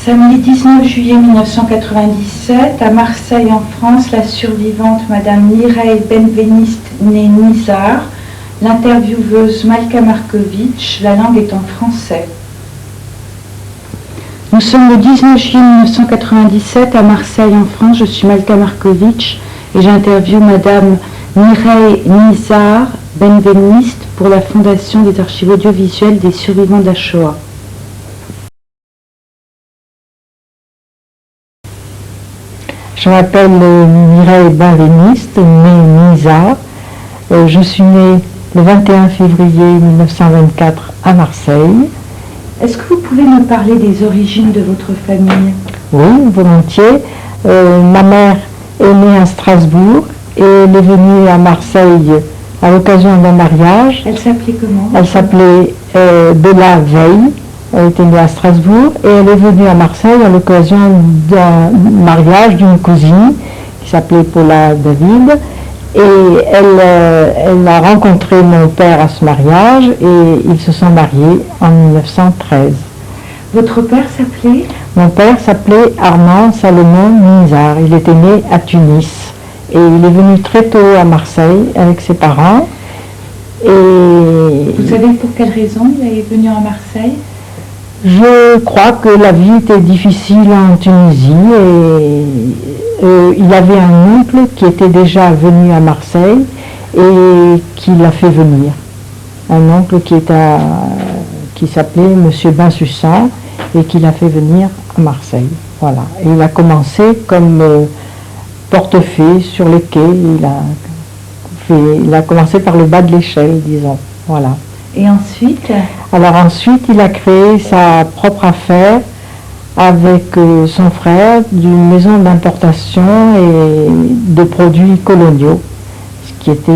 Samedi 19 juillet 1997, à Marseille en France, la survivante Madame Mireille Benveniste née Nizar, l'intervieweuse Malka Markovic, la langue est en français. Nous sommes le 19 juillet 1997 à Marseille en France, je suis Malka Markovic et j'interviewe Madame Mireille Nizar Benveniste pour la Fondation des archives audiovisuelles des survivants de la Shoah. Je m'appelle Mireille Benveniste, née Nizar. Je suis née le 21 février 1924 à Marseille. Est-ce que vous pouvez me parler des origines de votre famille? Oui, volontiers. Ma mère est née à Strasbourg et elle est venue à Marseille à l'occasion d'un mariage. Elle s'appelait comment? Elle s'appelait Bella Veil. Elle était née à Strasbourg et elle est venue à Marseille à l'occasion d'un mariage d'une cousine qui s'appelait Paula David. Et elle a rencontré mon père à ce mariage et ils se sont mariés en 1913. Votre père s'appelait? Mon père s'appelait Armand Salomon Nizar. Il était né à Tunis et il est venu très tôt à Marseille avec ses parents. Et vous savez pour quelle raison il est venu à Marseille? Je crois que la vie était difficile en Tunisie et il avait un oncle qui était déjà venu à Marseille et qui l'a fait venir. Un oncle qui s'appelait Monsieur Bensussan et qui l'a fait venir à Marseille. Voilà. Et il a commencé comme portefeuille sur les quais. Il a commencé par le bas de l'échelle, disons. Voilà. Et ensuite? Alors ensuite, il a créé sa propre affaire avec son frère d'une maison d'importation et de produits coloniaux, ce qui était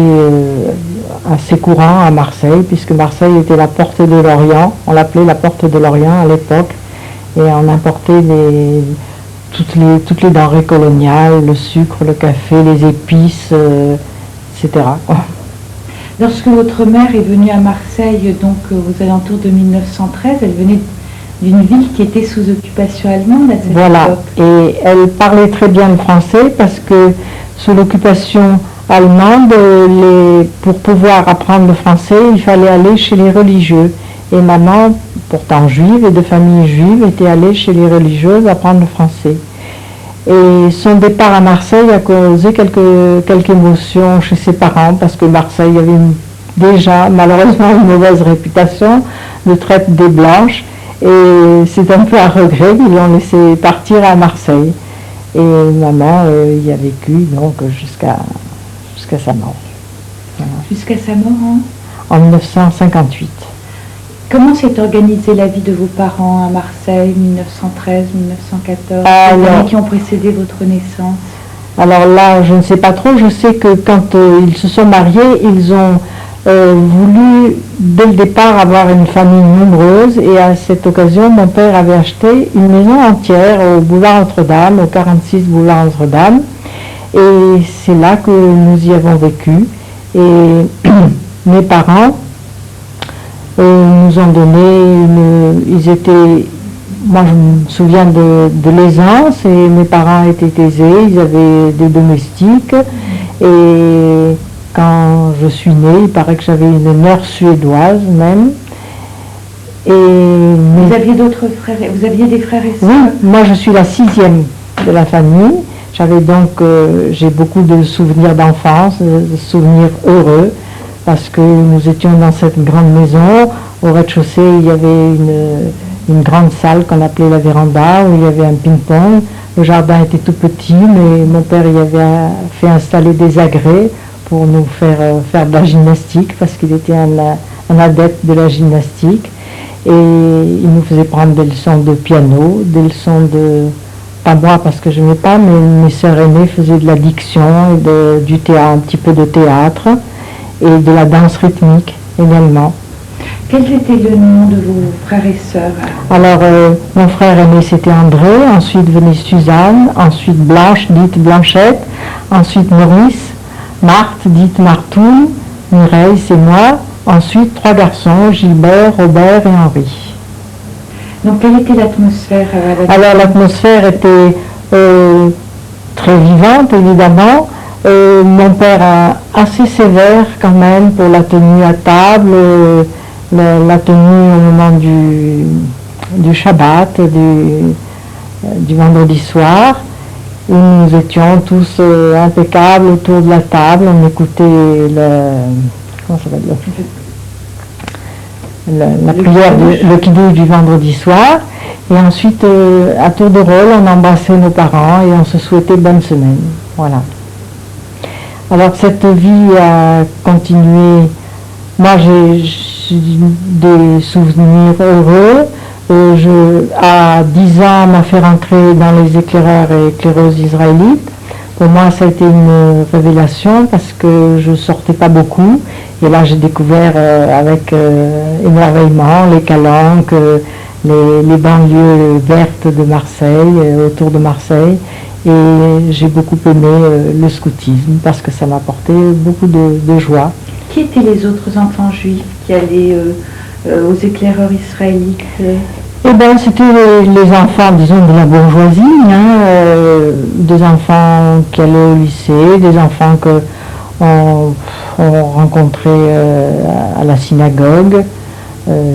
assez courant à Marseille, puisque Marseille était la porte de l'Orient, on l'appelait la porte de l'Orient à l'époque, et on importait toutes les denrées coloniales, le sucre, le café, les épices, etc. Lorsque votre mère est venue à Marseille, donc aux alentours de 1913, elle venait d'une ville qui était sous occupation allemande à cette époque. Et elle parlait très bien le français parce que sous l'occupation allemande, pour pouvoir apprendre le français, il fallait aller chez les religieux. Et maman, pourtant juive et de famille juive, était allée chez les religieuses apprendre le français. Et son départ à Marseille a causé quelques émotions chez ses parents parce que Marseille avait déjà malheureusement une mauvaise réputation de traite des Blanches et c'est un peu à regret qu'ils l'ont laissé partir à Marseille. Et maman y a vécu donc jusqu'à sa mort. Voilà. Jusqu'à sa mort en 1958. Comment s'est organisée la vie de vos parents à Marseille, 1913, 1914, les années qui ont précédé votre naissance? Alors là, je ne sais pas trop. Je sais que quand ils se sont mariés, ils ont voulu, dès le départ, avoir une famille nombreuse. Et à cette occasion, mon père avait acheté une maison entière au boulevard Notre-Dame, au 46 boulevard Notre-Dame. Et c'est là que nous y avons vécu. Et mes parents nous ont donné moi je me souviens de l'aisance et mes parents étaient aisés, ils avaient des domestiques et quand je suis née, il paraît que j'avais une mère suédoise même. Et vous aviez d'autres frères, vous aviez des frères et sœurs? Oui, moi je suis la 6e de la famille, j'avais donc, j'ai beaucoup de souvenirs d'enfance, de souvenirs heureux. Parce que nous étions dans cette grande maison. Au rez-de-chaussée, il y avait une grande salle qu'on appelait la véranda, où il y avait un ping-pong. Le jardin était tout petit, mais mon père y avait fait installer des agrès pour nous faire de la gymnastique, parce qu'il était un adepte de la gymnastique. Et il nous faisait prendre des leçons de piano, des leçons de... Pas moi, parce que je n'aimais pas, mais mes sœurs aînées faisaient de la diction, et du théâtre, un petit peu de théâtre. Et de la danse rythmique également. Quels étaient le nom de vos frères et sœurs? Alors, mon frère aîné c'était André, ensuite venait Suzanne, ensuite Blanche, dite Blanchette, ensuite Maurice, Marthe, dite Martoul, Mireille, c'est moi, ensuite 3 garçons, Gilbert, Robert et Henri. Donc quelle était l'atmosphère Alors l'atmosphère était très vivante, évidemment. Mon père assez sévère quand même pour la tenue à table, la tenue au moment du Shabbat, du vendredi soir, où nous étions tous impeccables autour de la table. On écoutait la prière, le kiddush du vendredi soir. Et ensuite, à tour de rôle, on embrassait nos parents et on se souhaitait bonne semaine. Voilà. Alors cette vie a continué. Moi, j'ai des souvenirs heureux. À 10 ans, on m'a fait rentrer dans les éclaireurs et éclaireuses israélites. Pour moi, ça a été une révélation parce que je ne sortais pas beaucoup. Et là, j'ai découvert avec émerveillement les calanques, les banlieues vertes de Marseille, autour de Marseille. Et j'ai beaucoup aimé le scoutisme parce que ça m'a apporté beaucoup de joie. Qui étaient les autres enfants juifs qui allaient aux éclaireurs israélites? Eh bien, c'était les enfants, disons, de la bourgeoisie, des enfants qui allaient au lycée, des enfants qu'on rencontrait à la synagogue.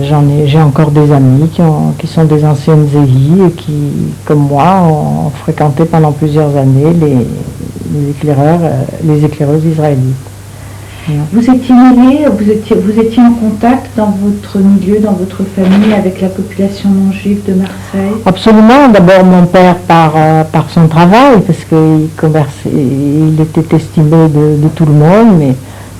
J'ai encore des amis qui sont des anciennes zéhi et qui, comme moi, ont fréquenté pendant plusieurs années les éclaireuses israélites. Vous étiez mêlé, vous étiez en contact dans votre milieu, dans votre famille avec la population non juive de Marseille? Absolument. D'abord mon père par son travail, parce qu'il était estimé de tout le monde, mais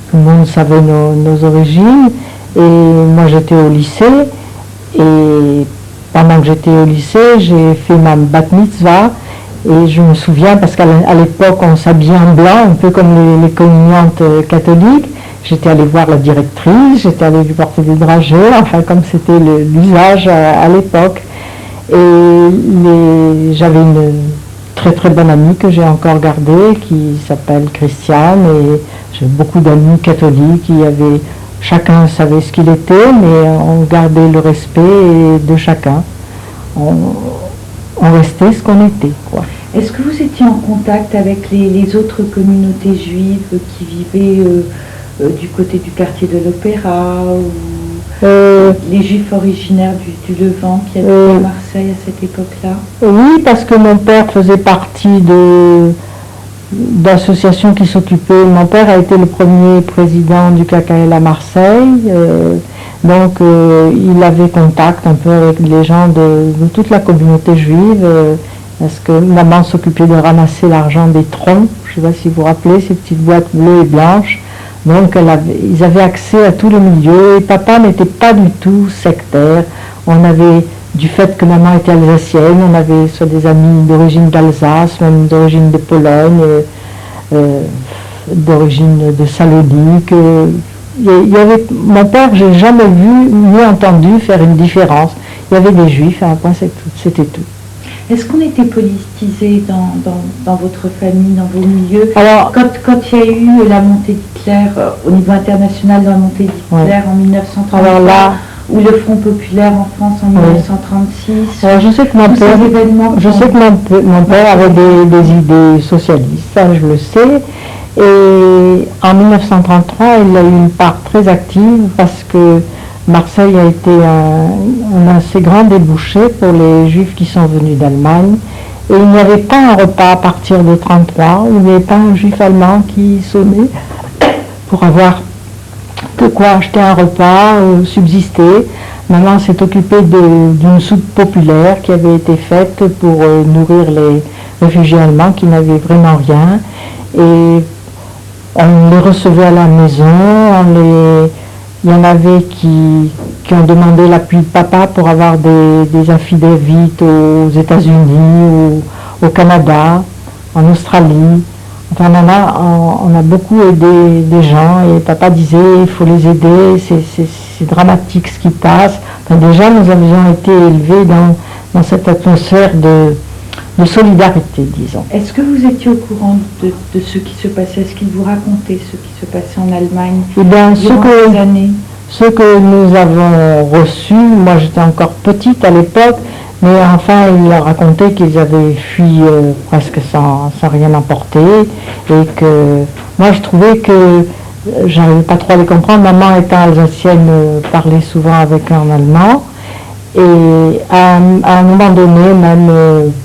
tout le monde savait nos origines. Et moi j'étais au lycée, et pendant que j'étais au lycée, j'ai fait ma bat mitzvah. Et je me souviens, parce qu'à l'époque, on s'habillait en blanc, un peu comme les communiantes catholiques. J'étais allée voir la directrice, j'étais allée lui porter des dragées, enfin comme c'était l'usage à l'époque. Et j'avais une très très bonne amie que j'ai encore gardée, qui s'appelle Christiane, et j'ai beaucoup d'amis catholiques chacun savait ce qu'il était, mais on gardait le respect de chacun. On restait ce qu'on était, quoi. Est-ce que vous étiez en contact avec les autres communautés juives qui vivaient du côté du quartier de l'Opéra, ou les juifs originaires du Levant qui habitaient à Marseille à cette époque-là? Oui, parce que mon père faisait partie d'associations qui s'occupaient. Mon père a été le premier président du KKL à Marseille. Donc il avait contact un peu avec les gens de toute la communauté juive, parce que maman s'occupait de ramasser l'argent des troncs, je ne sais pas si vous vous rappelez, ces petites boîtes bleues et blanches. Donc ils avaient accès à tout le milieu, et papa n'était pas du tout sectaire. On avait, du fait que maman était alsacienne, on avait soit des amis d'origine d'Alsace, même d'origine de Pologne, d'origine de Salonique. Mon père, j'ai jamais vu ni entendu faire une différence. Il y avait des juifs, à un point, c'était tout. Est-ce qu'on était politisé dans votre famille, dans vos milieux? Alors, quand il y a eu la montée d'Hitler, au niveau international, la montée d'Hitler en 1933, ou le Front populaire en France en 1936, alors, je sais que mon père avait des idées socialistes, ça je le sais. Et en 1933, il a eu une part très active parce que Marseille a été un assez grand débouché pour les juifs qui sont venus d'Allemagne. Et il n'y avait pas un repas à partir de 1933, il n'y avait pas un juif allemand qui sonnait pour avoir de quoi acheter un repas, subsister. Maman s'est occupée d'une soupe populaire qui avait été faite pour nourrir les réfugiés allemands qui n'avaient vraiment rien. Et on les recevait à la maison, il y en avait qui ont demandé l'appui de papa pour avoir des affidavits aux États-Unis ou au Canada, en Australie. Enfin, on a beaucoup aidé des gens, et papa disait il faut les aider, c'est dramatique ce qui passe. Enfin, déjà, nous avions été élevés dans cette atmosphère de solidarité, disons. Est-ce que vous étiez au courant de ce qui se passait? Est-ce qu'il vous racontait ce qui se passait en Allemagne durant ces années? Ce que nous avons reçu, moi j'étais encore petite à l'époque, mais enfin il a raconté qu'ils avaient fui presque sans rien emporter, et que moi je trouvais que j'arrivais pas trop à les comprendre. Maman étant alsacienne parlait souvent avec eux en allemand, et à un moment donné même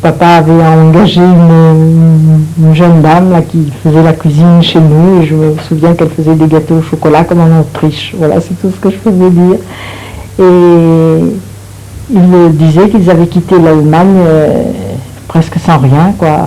papa avait engagé une jeune dame là, qui faisait la cuisine chez nous, et je me souviens qu'elle faisait des gâteaux au chocolat comme en Autriche. Voilà, c'est tout ce que je peux vous dire. Et il me disait qu'ils avaient quitté l'Allemagne presque sans rien, quoi.